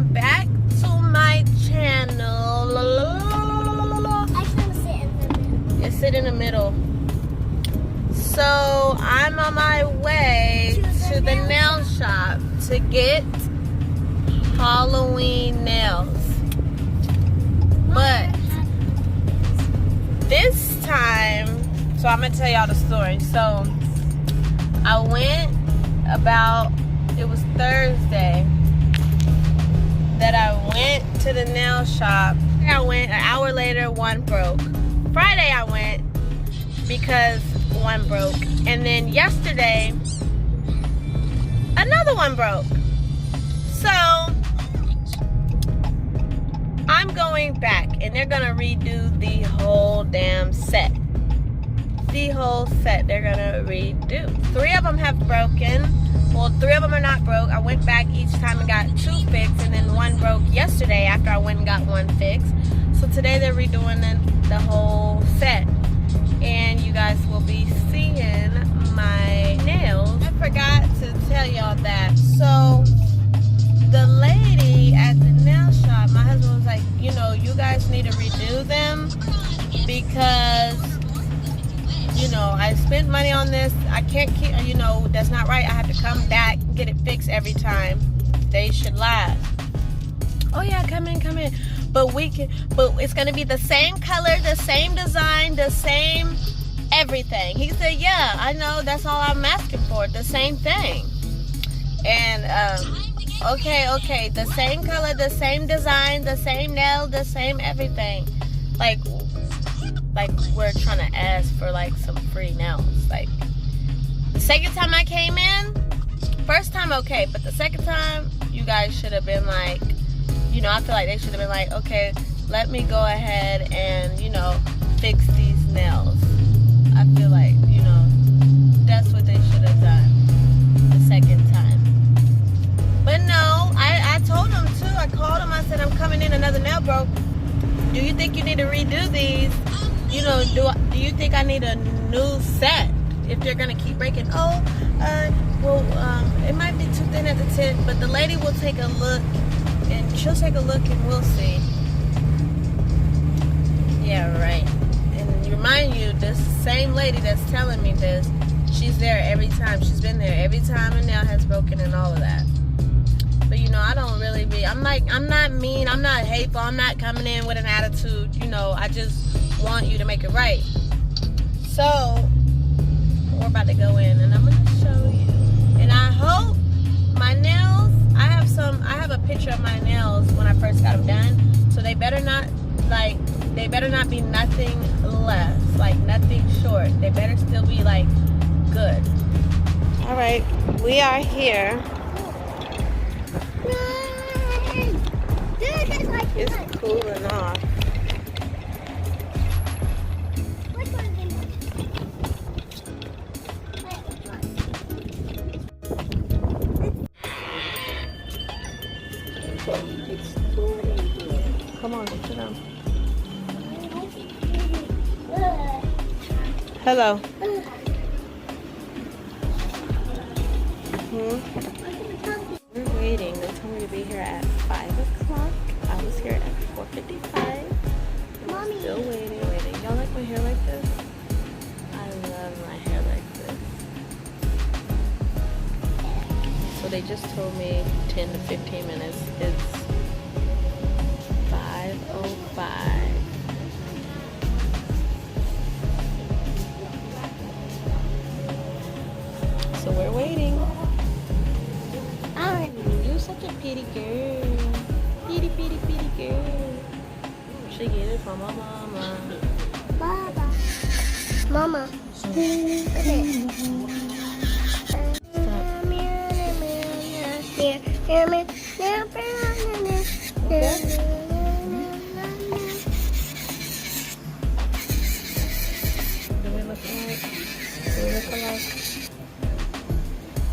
welcome back to my channel. I just want to sit in the middle. You sit in the middle. So I'm on my way to the nail shop to get Halloween nails. But this time, so I'm gonna tell y'all the story. So I went it was Thursday that I went to the nail shop. I went an hour later, one broke. Friday I went because one broke. And then yesterday, another one broke. So I'm going back and they're gonna redo the whole damn set. The whole set they're gonna redo. 3 of them have broken. Well, 3 of them are not broke. I went back each time and got 2 fixed, and then 1 broke yesterday after I went and got 1 fixed. So today they're redoing the whole set, and you guys will be seeing my nails. I forgot to tell y'all that. So the lady at the nail shop, my husband was like, you know, you guys need to redo them because, you know, I spent money on this. I can't keep, you know, that's not right. I have to come back, get it fixed every time. They should last. Oh yeah, come in. But it's gonna be the same color, the same design, the same everything. He said, yeah, I know, that's all I'm asking for, the same thing. And okay, the same color, the same design, the same nail, the same everything. Like we're trying to ask for like some free nails. Like the second time I came in, first time okay, but the second time you guys should have been like, you know, I feel like they should have been like, okay, let me go ahead and, you know, fix these nails. I feel like, you know, that's what they should have done the second time. But no, I told them too. I called them. I said, I'm coming in, another nail broke. Do you think you need to redo these? You know, do you think I need a new set if they're gonna keep breaking? Oh, it might be too thin at the tip, but the lady will take a look, and she'll take a look, and we'll see. Yeah, right. And remind you, this same lady that's telling me this, she's there every time. She's been there every time a nail has broken and all of that. But you know, I don't really be. I'm not mean. I'm not hateful. I'm not coming in with an attitude. You know, I just want you to make it right. So we're about to go in and I'm going to show you, and I hope my nails, I have a picture of my nails when I first got them done, so they better not be nothing less, like nothing short. They better still be like good. All right, we are here. It's cooling off. Come on, sit down. Hello. We're waiting. They told me to be here at 5 o'clock. I was here at 4:55. I'm still waiting. Y'all like my hair like this? I love my hair like this. So they just told me 10 to 15 minutes. It's 5:05. So we're waiting. You're such a pretty girl. Pretty girl. She get it from her mama. Mama.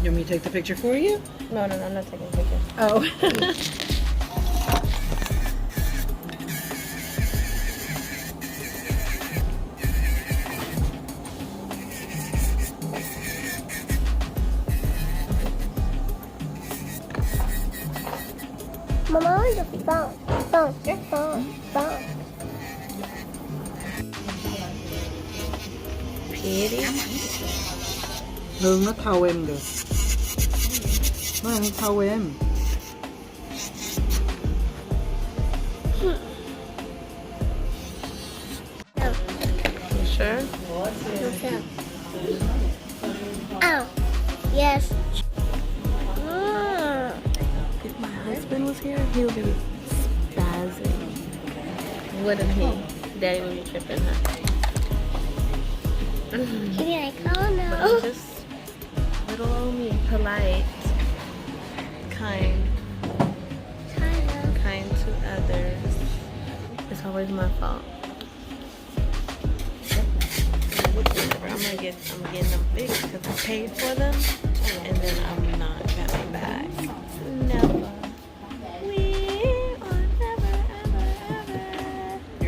You want me to take the picture for you? No, I'm not taking a picture. Oh. Mama, on the phone. Phone. Pretty. Hương nó thâu em được. Nó ăn thâu em. You sure? Okay. Oh, yes. If my husband was here, he would be spazzing. Wouldn't he? Daddy would be tripping, huh? He'd be like, oh no. Just little old me, polite, kind to others. It's always my fault. I'm getting them fixed because I paid for them, and then I'm not coming back. Never. We are never, ever, ever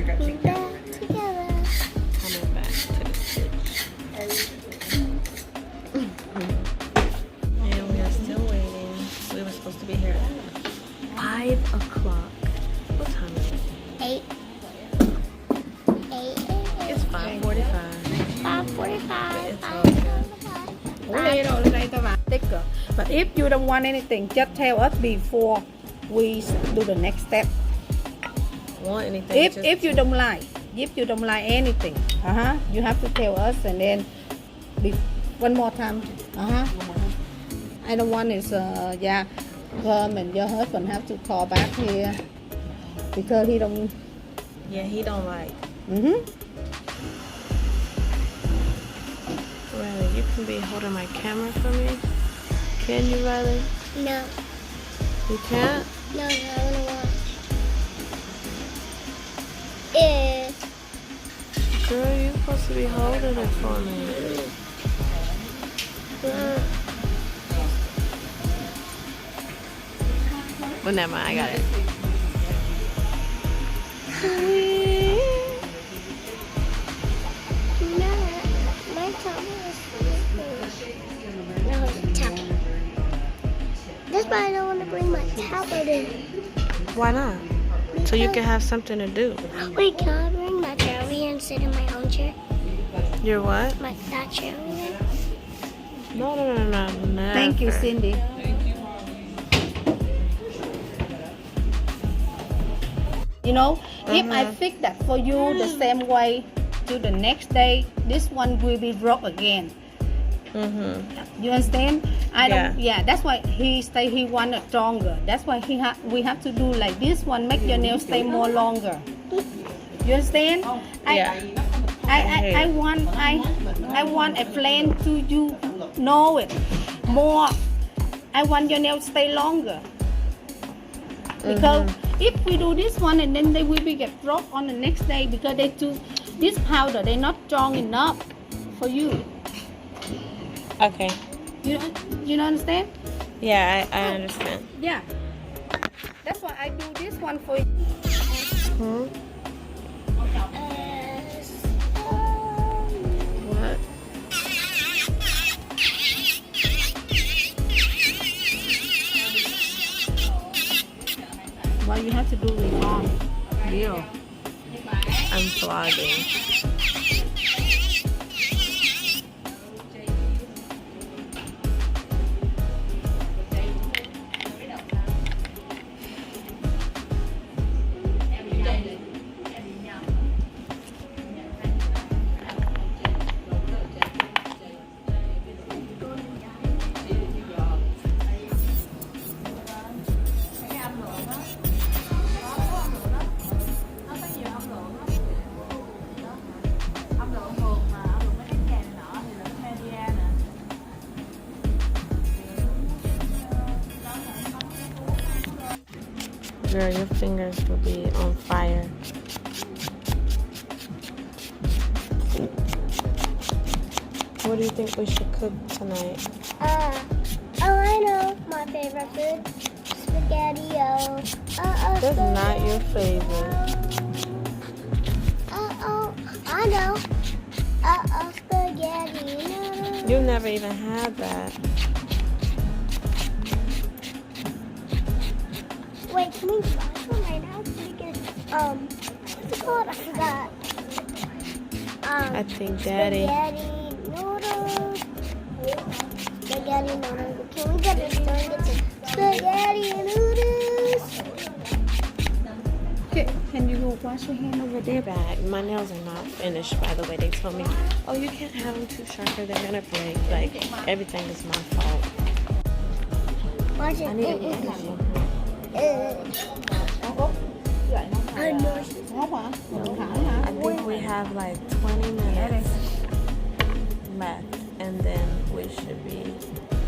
Back together. coming back to the stitch. And we are still waiting. We were supposed to be here at 5 o'clock. What time is it? 8. It's 5:45. 5:45. It's all good. Sticker. But if you don't want anything, just tell us before we do the next step. Want anything? If you don't like anything, you have to tell us, and then one more time. I don't want is Herm and your husband have to call back here because he don't. Yeah, he don't like. Riley, you can be holding my camera for me. Can you, Riley? No. You can't? No, I want to watch. Yeah. Girl, you're supposed to be holding it for me. Well, never mind, I got it. No, my tummy is sleeping. No, it's tablet. That's why I don't want to bring my tablet in. Why not? So you can have something to do. Wait, can I bring my chair over here and sit in my own chair? You're what? That chair over there? No. Thank you, never. Cindy. You know, if I fix that for you the same way to the next day, this one will be broke again. You understand? That's why he wanted stronger. That's why we have to do like this one, make your nails stay more longer. You understand? I want a plan to you know it more. I want your nails stay longer. Because if we do this one and then they will be get broke on the next day because they do this powder, they're not strong enough for you. Okay. You don't understand? Yeah, I understand. Yeah. That's why I do this one for you. What? Well, you have to do it on video. I'm vlogging. Girl, your fingers will be on fire. What do you think we should cook tonight? I know my favorite food. Spaghetti-o. That's not your favorite. I know. Spaghetti. No. You never even had that. Wait, can we what's it called? I forgot. I think Daddy. Spaghetti noodles. Spaghetti noodles. Can we get it turned into spaghetti noodles? Okay, can you go wash your hand over there? Bag. My nails are not finished, by the way. They told me, oh, you can't have them too sharp or they're gonna break. Like, everything is my fault. Watch it. I need to get that one. I know she's I think we have like 20 minutes left, and then we should be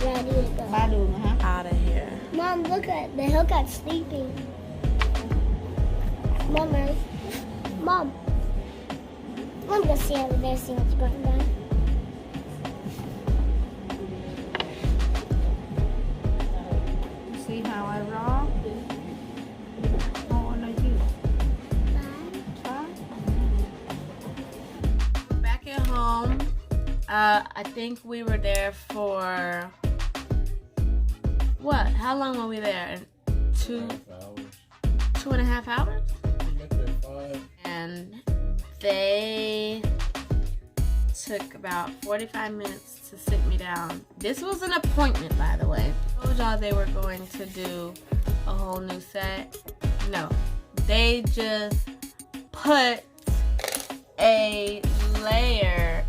ready to go. Ba đường hả? out of here. Mom, look at the Hellcat sleeping. Mom, right? Mom. I'm gonna see over there, see what's going on. See how I rock? How old are you? We're back at home. I think we were there for what? How long were we there? 2.5 hours? And they took about 45 minutes to sit me down. This was an appointment, by the way. I told y'all they were going to do a whole new set. No, they just put a layer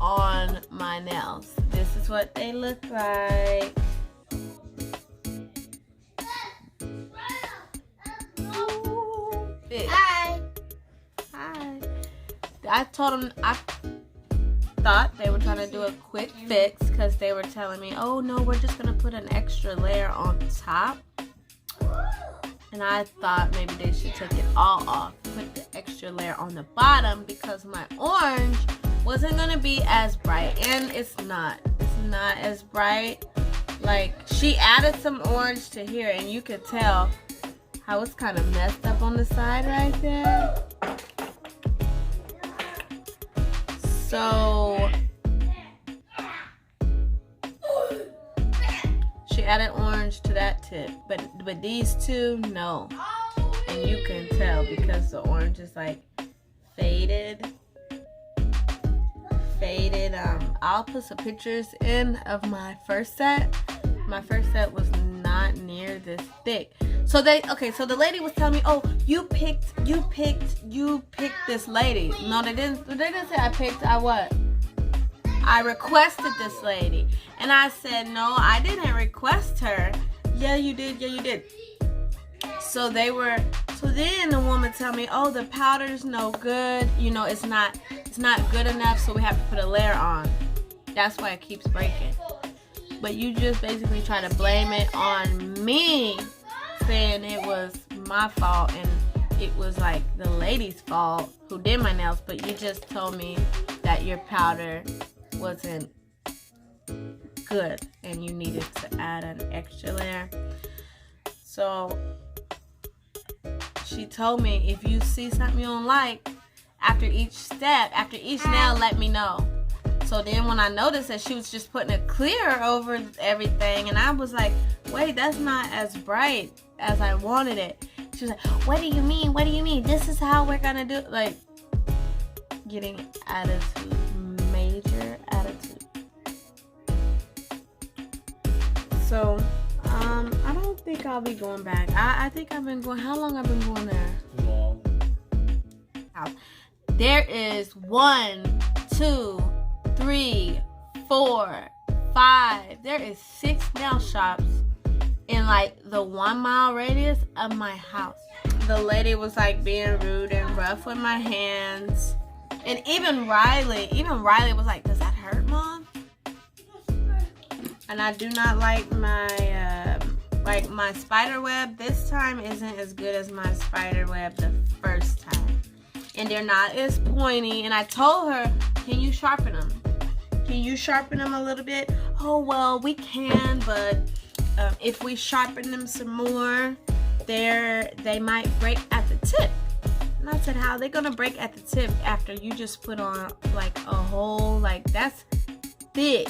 on my nails. This is what they look like. Hi. Hi. I told them I thought they were trying to do a quick fix because they were telling me, oh no, we're just gonna put an extra layer on top. And I thought maybe they should take it all off, put the extra layer on the bottom because my orange wasn't gonna be as bright, and it's not as bright. Like, she added some orange to here and you could tell how it's kind of messed up on the side right there. So she added orange to that tip, but these two, no. And you can tell because the orange is like faded. I'll put some pictures in of my first set. My first set was not near this thick. So the lady was telling me, oh, you picked this lady. No, they didn't say I picked. I requested this lady. And I said, no, I didn't request her. Yeah, you did. So then the woman tell me, oh, the powder's no good. You know, it's not good enough, so we have to put a layer on. That's why it keeps breaking. But you just basically try to blame it on me, saying it was my fault and it was like the lady's fault who did my nails, but you just told me that your powder wasn't good and you needed to add an extra layer. So she told me, if you see something you don't like, after each nail, let me know. So then when I noticed that she was just putting a clear over everything, and I was like, wait, that's not as bright as I wanted it. She was like, what do you mean? This is how we're gonna do it. Like, getting attitude, major attitude. So, I don't think I'll be going back. I think I've been going, how long I've been going there? Long. There is 1, 2, 3, 4, 5. There is 6 nail shops in like the 1 mile radius of my house. The lady was like being rude and rough with my hands. And even Riley was like, does that hurt, Mom? And I do not like my spider web this time isn't as good as my spider web the first time. And they're not as pointy. And I told her, can you sharpen them? Can you sharpen them a little bit? Oh, well, we can, but if we sharpen them some more, they might break at the tip. And I said, how are they gonna break at the tip after you just put on like a whole, like, that's thick.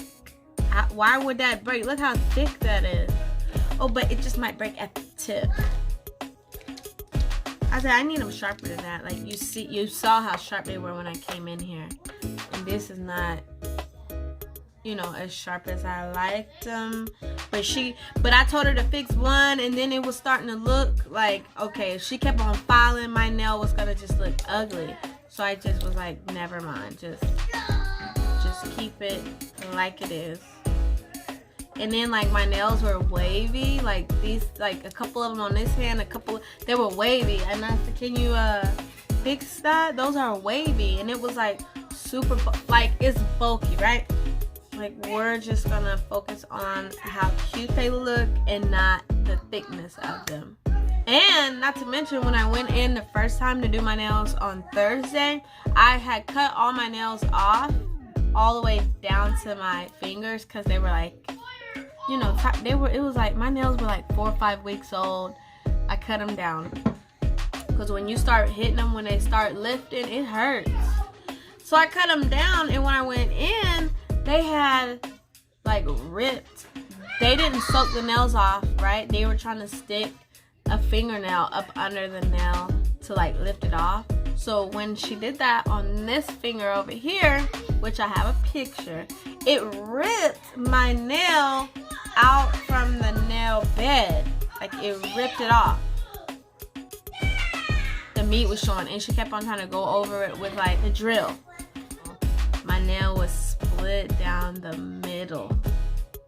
Why would that break? Look how thick that is. Oh, but it just might break at the tip. I said I need them sharper than that. Like you saw how sharp they were when I came in here, and this is not, you know, as sharp as I liked them. But I told her to fix one, and then it was starting to look like, okay, if she kept on filing, my nail was gonna just look ugly. So I just was like, never mind, just keep it like it is. And then like my nails were wavy, like these, like a couple of them on this hand, they were wavy, and I said, can you fix that? Those are wavy, and it was like super, like it's bulky, right? Like we're just gonna focus on how cute they look and not the thickness of them. And not to mention, when I went in the first time to do my nails on Thursday, I had cut all my nails off all the way down to my fingers because they were like, you know, it was like my nails were like 4 or 5 weeks old. I cut them down because when you start hitting them, when they start lifting, it hurts. So I cut them down, and when I went in, they had like ripped. They didn't soak the nails off, right? They were trying to stick a fingernail up under the nail to like lift it off. So when she did that on this finger over here, which I have a picture, it ripped my nail out from the nail bed. Like it ripped it off. The meat was showing, and she kept on trying to go over it with like a drill. My nail was split down the middle,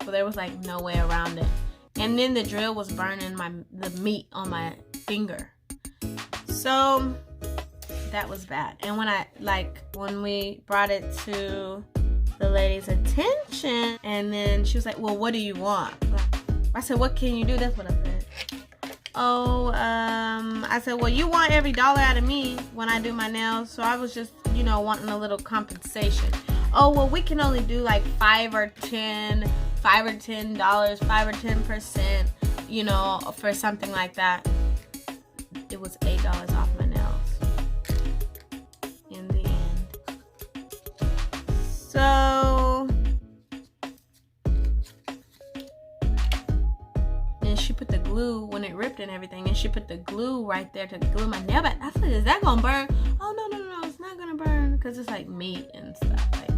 so there was like no way around it. And then the drill was burning the meat on my finger. So that was bad. And when we brought it to the lady's attention, and then she was like, well, what do you want? I said, what can you do? That's what I said. Oh, I said, well, you want every dollar out of me when I do my nails, so I was just, you know, wanting a little compensation. Oh, well, we can only do like $5 or $10, $5 or $10%, you know, for something like that. It was $8 off my nails in the end. So, and she put the glue when it ripped and everything, and she put the glue right there to glue my nail back. I said, is that gonna burn? Oh, no, it's not gonna burn, because it's like meat and stuff. Like,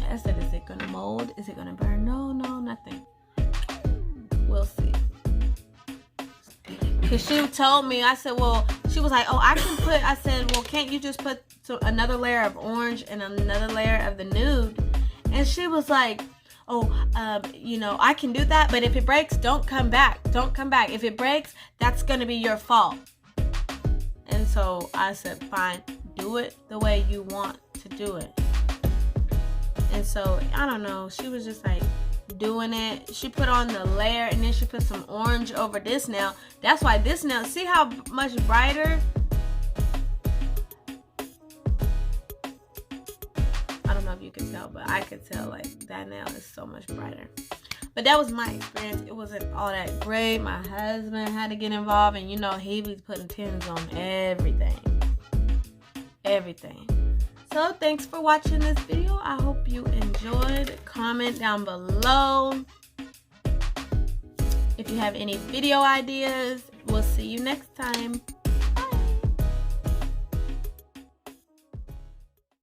I said, is it gonna mold? Is it gonna burn? No, nothing. We'll see. Because she told me, I said, well, she was like, oh, I said, well, can't you just put another layer of orange and another layer of the nude? And she was like, oh, you know, I can do that, but if it breaks, don't come back. If it breaks, that's gonna be your fault. And so I said, fine, do it the way you want to do it. And so, I don't know, she was just like doing it. She put on the layer, and then she put some orange over this nail. That's why this nail, see how much brighter? I don't know if you can tell, but I could tell like that nail is so much brighter. But that was my experience. It wasn't all that great. My husband had to get involved, and you know, he was putting pins on everything. So thanks for watching this video. I hope you enjoyed. Comment down below if you have any video ideas. We'll see you next time.